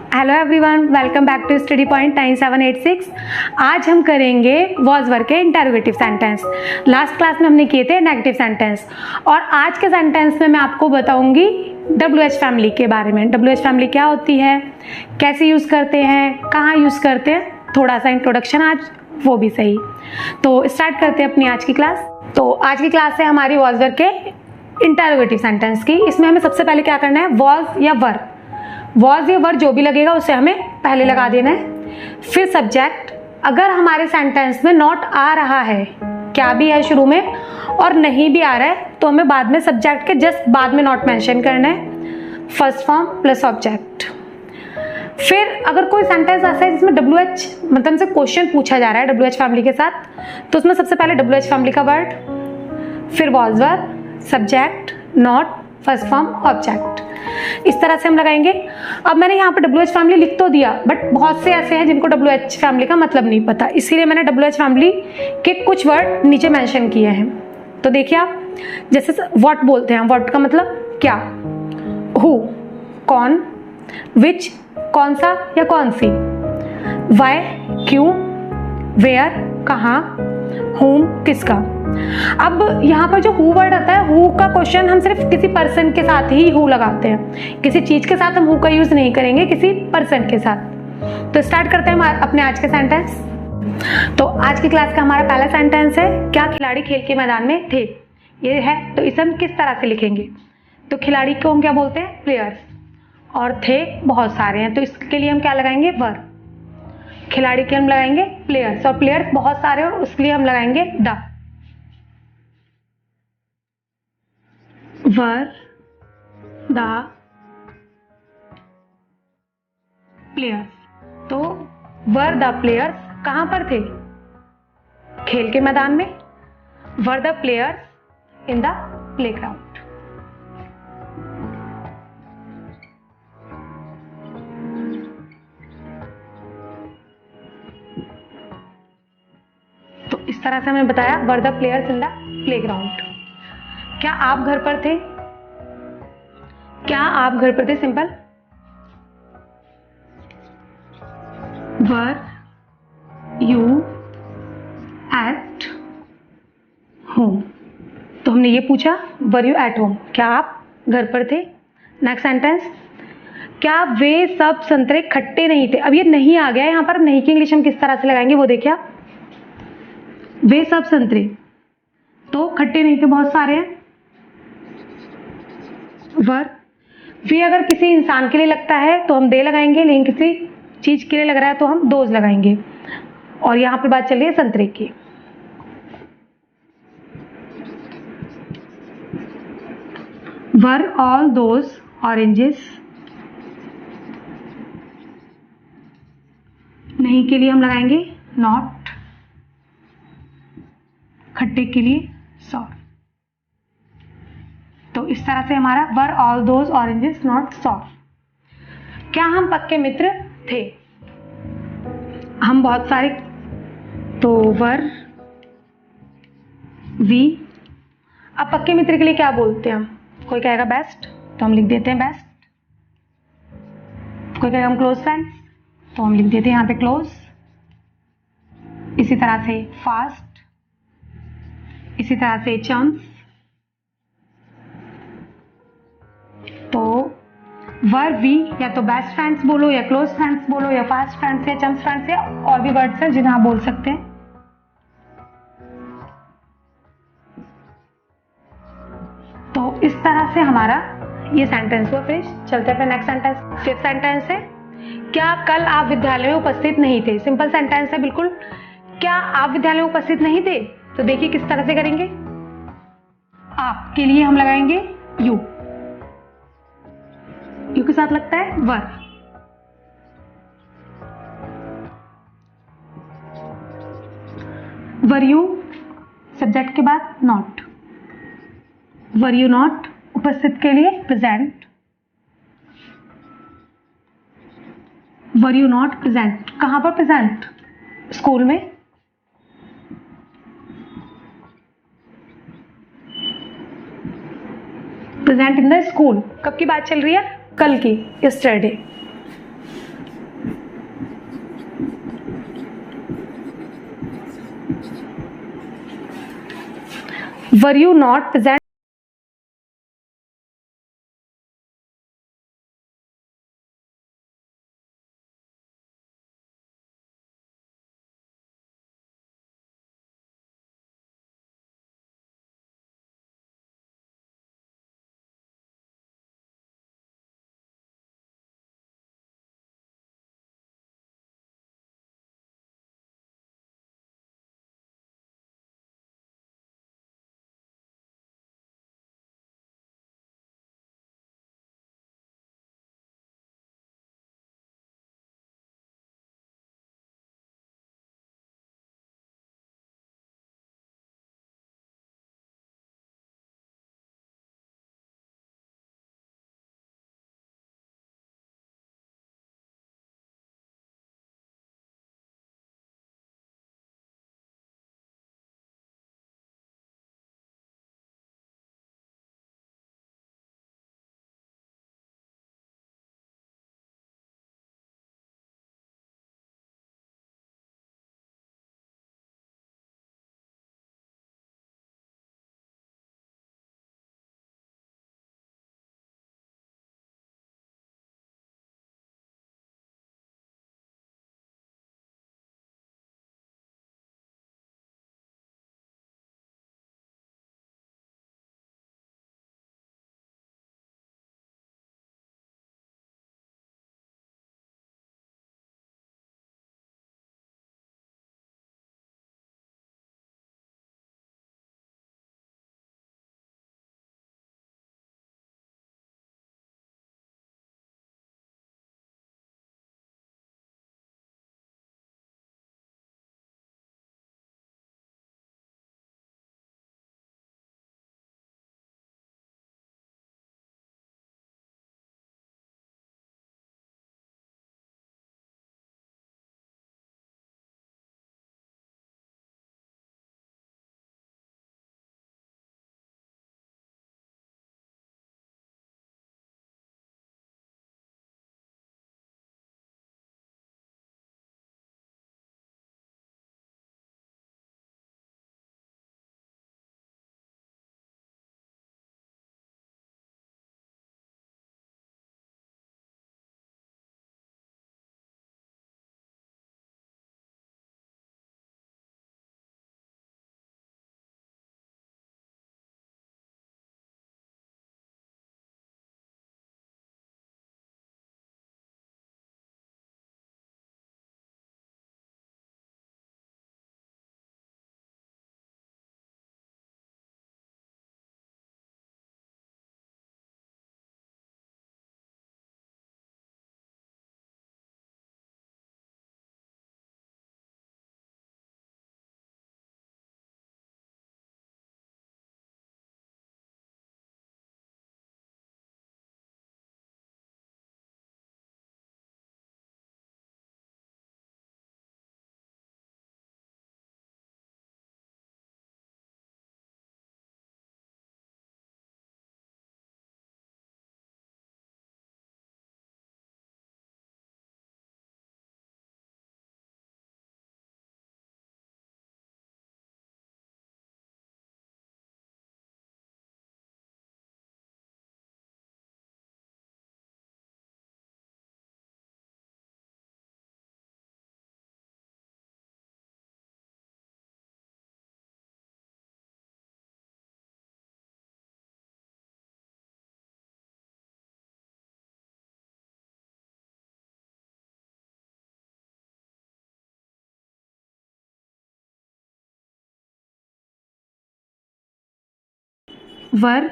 Hello everyone, welcome back to study point 9786। आज हम करेंगे वॉज वर्क के इंटरोगेटिव सेंटेंस। लास्ट क्लास में हमने किए थे नेगेटिव सेंटेंस और आज के सेंटेंस में मैं आपको बताऊंगी WH फैमिली के बारे में। WH फैमिली क्या होती है, कैसे यूज़ करते हैं, कहाँ यूज़ करते हैं, थोड़ा सा इंट्रोडक्शन आज वो भी सही। तो स्टार्ट करते हैं अपनी आज की क्लास। तो आज की क्लास है हमारी वॉज वर्क के इंटरोगेटिव सेंटेंस की। इसमें हमें सबसे पहले क्या करना है, वॉज या वर, वॉज या वर जो भी लगेगा उसे हमें पहले लगा देना है। फिर सब्जेक्ट, अगर हमारे सेंटेंस में नॉट आ रहा है, क्या भी है शुरू में और नहीं भी आ रहा है तो हमें बाद में सब्जेक्ट के जस्ट बाद में नॉट मेंशन करना है, फर्स्ट फॉर्म प्लस ऑब्जेक्ट। फिर अगर कोई सेंटेंस ऐसा है जिसमें WH मतलब से क्वेश्चन पूछा जा रहा है WH फैमिली के साथ, तो उसमें सबसे पहले WH फैमिली का वर्ड, फिर was were, subject, not, first form, object. इस तरह से हम लगाएंगे। अब मैंने यहाँ पर WH फैमिली लिख तो दिया, बट बहुत से ऐसे हैं जिनको WH फैमिली का मतलब नहीं पता, इसीलिए मैंने WH फैमिली के कुछ वर्ड नीचे मेंशन किए हैं। तो देखिए आप, जैसे व्हाट बोलते हैं, व्हाट का मतलब क्या, हु कौन, विच कौन सा या कौन सी, वाई क्यों, वेयर कहाँ, होम किसका। अब यहाँ पर जो हु वर्ड आता है, हु का क्वेश्चन हम सिर्फ किसी पर्सन के साथ ही हु लगाते हैं, किसी चीज के साथ हम हु का यूज नहीं करेंगे, किसी पर्सन के साथ। तो स्टार्ट करते हैं अपने आज के सेंटेंस। तो आज की क्लास का हमारा पहला सेंटेंस है, क्या खिलाड़ी खेल के मैदान में थे। ये है, तो इसे हम किस तरह से लिखेंगे। तो खिलाड़ी को हम क्या बोलते हैं, प्लेयर्स, और थे बहुत सारे हैं, तो इसके लिए हम क्या लगाएंगे, वर। खिलाड़ी के हम लगाएंगे प्लेयर्स, और प्लेयर्स बहुत सारे हो उसके लिए हम लगाएंगे द। वर द प्लेयर्स, तो वर द प्लेयर्स कहां पर थे, खेल के मैदान में। Were the players in the playground. तो इस तरह से हमने बताया, were the players in the playground. क्या आप घर पर थे, क्या आप घर पर थे, simple. Were you at home, तो हमने ये पूछा, वर यू एट होम, क्या आप घर पर थे। नेक्स्ट सेंटेंस, क्या वे सब संतरे खट्टे नहीं थे। अब ये नहीं आ गया यहाँ पर, नहीं की इंग्लिश हम किस तरह से लगाएंगे वो देखिए आप। वे सब संतरे, तो खट्टे नहीं थे बहुत सारे हैं। वर, वे अगर किसी इंसान के लिए लगता है तो हम दे लगाएंगे, लेकिन किसी चीज के लिए लग रहा है तो हम दोज लगाएंगे। और यहां पर बात चल रही है संतरे की। वर ऑल दोज ऑरेंजेस, नहीं के लिए हम लगाएंगे नॉट, खट्टे के लिए सॉर। तो इस तरह से हमारा were all those oranges not sour. क्या हम पक्के मित्र थे, हम बहुत सारे, तो वर वी। अब पक्के मित्र के लिए क्या बोलते हैं हम, कोई कहेगा बेस्ट तो हम लिख देते हैं बेस्ट, कोई कहेगा हम क्लोज फ्रेंड्स तो हम लिख देते हैं यहाँ पे क्लोज। इसी तरह से फास्ट, इसी तरह से चम्स। तो वर वी या तो बेस्ट फ्रेंड्स बोलो, या क्लोज फ्रेंड्स बोलो, या फास्ट फ्रेंड्स, या चम्स फ्रेंड्स, या और भी वर्ड्स हैं जिन्हें आप बोल सकते हैं। तो इस तरह से हमारा ये सेंटेंस हुआ फिनिश। चलते हैं अपने नेक्स्ट सेंटेंस। फिफ्थ सेंटेंस है, क्या कल आप विद्यालय में उपस्थित नहीं थे। सिंपल सेंटेंस है बिल्कुल, क्या आप विद्यालय में उपस्थित नहीं थे। तो देखिए किस तरह से करेंगे, आप के लिए हम लगाएंगे यू, यू के साथ लगता है वर। वर यू, सब्जेक्ट के बाद नॉट। वर यू नॉट, उपस्थित के लिए present. Were you not present, कहां पर प्रेजेंट, स्कूल में। प्रेजेंट इन द स्कूल, कब की बात चल रही है, कल की, yesterday. Were you not present? Were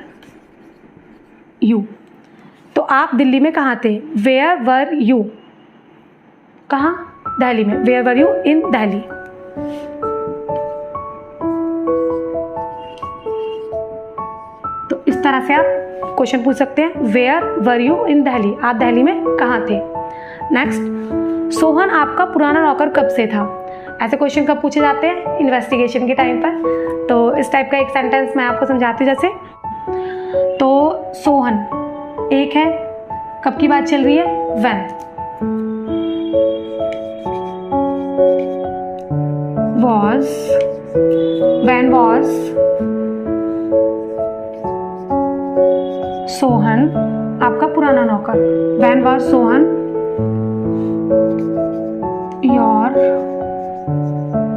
you, तो आप दिल्ली में कहाँ थे? Where were you? कहाँ? दिल्ली में। Where were you in Delhi? तो इस तरह से आप क्वेश्चन पूछ सकते हैं, where were you in Delhi? आप दिल्ली में कहाँ थे? नेक्स्ट, सोहन आपका पुराना नौकर कब से था? ऐसे क्वेश्चन कब पूछे जाते हैं? इन्वेस्टिगेशन के टाइम पर। तो इस टाइप का एक सेंटेंस मैं आपको समझाती हूँ। जैसे तो सोहन एक है, कब की बात चल रही है? व्हेन। व्हेन वाज सोहन आपका पुराना नौकर। When was Sohan your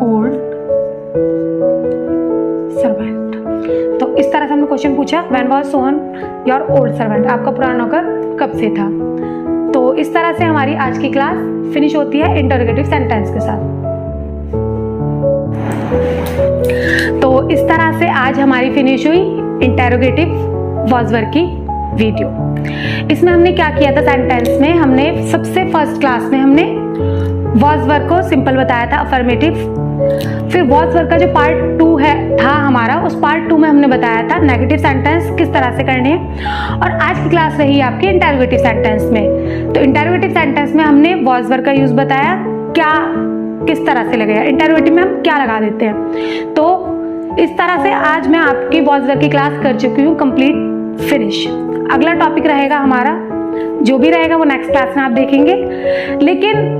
old servant. तो इस तरह से हमने क्वेश्चन पूछा, when was Sohan your old servant, आपका पुराना नौकर कब से था। तो इस तरह से हमारी आज की क्लास फिनिश होती है इंटरोगेटिव सेंटेंस के साथ। तो इस तरह से आज हमारी फिनिश हुई इंटरोगेटिव वॉज वर्क की वीडियो। इसमें हमने क्या किया था सेंटेंस में, हमने सबसे फर्स्ट क्लास में हमने वॉज वर्क को सिंपल बताया था अफर्मेटिव। फिर वॉज वर्क का जो पार्ट 2 था हमारा, उस पार्ट 2 में हमने बताया था नेगेटिव सेंटेंस किस तरह से करने हैं। और आज की क्लास रही आपकी इंटरोगेटिव सेंटेंस में। तो इंटरोगेटिव सेंटेंस में हमने वॉज वर्क का यूज बताया, क्या किस तरह से लगेगा, इंटरोगेटिव में हम क्या लगा देते हैं। तो इस तरह से आज मैं आपकी वॉज वर्क की क्लास कर चुकी हूँ कंप्लीट फिनिश। अगला टॉपिक रहेगा हमारा, जो भी रहेगा वो नेक्स्ट क्लास में आप देखेंगे। लेकिन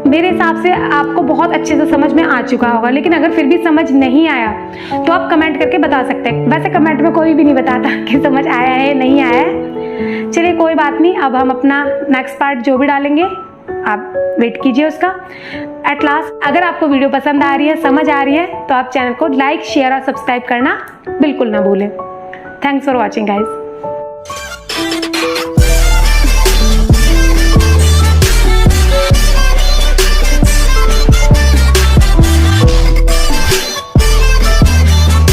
मेरे हिसाब से आपको बहुत अच्छे से समझ में आ चुका होगा। लेकिन अगर फिर भी समझ नहीं आया तो आप कमेंट करके बता सकते हैं। वैसे कमेंट में कोई भी नहीं बताता कि समझ आया है नहीं आया है। चलिए कोई बात नहीं, अब हम अपना नेक्स्ट पार्ट जो भी डालेंगे आप वेट कीजिए उसका। एट लास्ट अगर आपको वीडियो पसंद आ रही है, समझ आ रही है, तो आप चैनल को लाइक, शेयर और सब्सक्राइब करना बिल्कुल ना भूलें। Thanks for watching guys.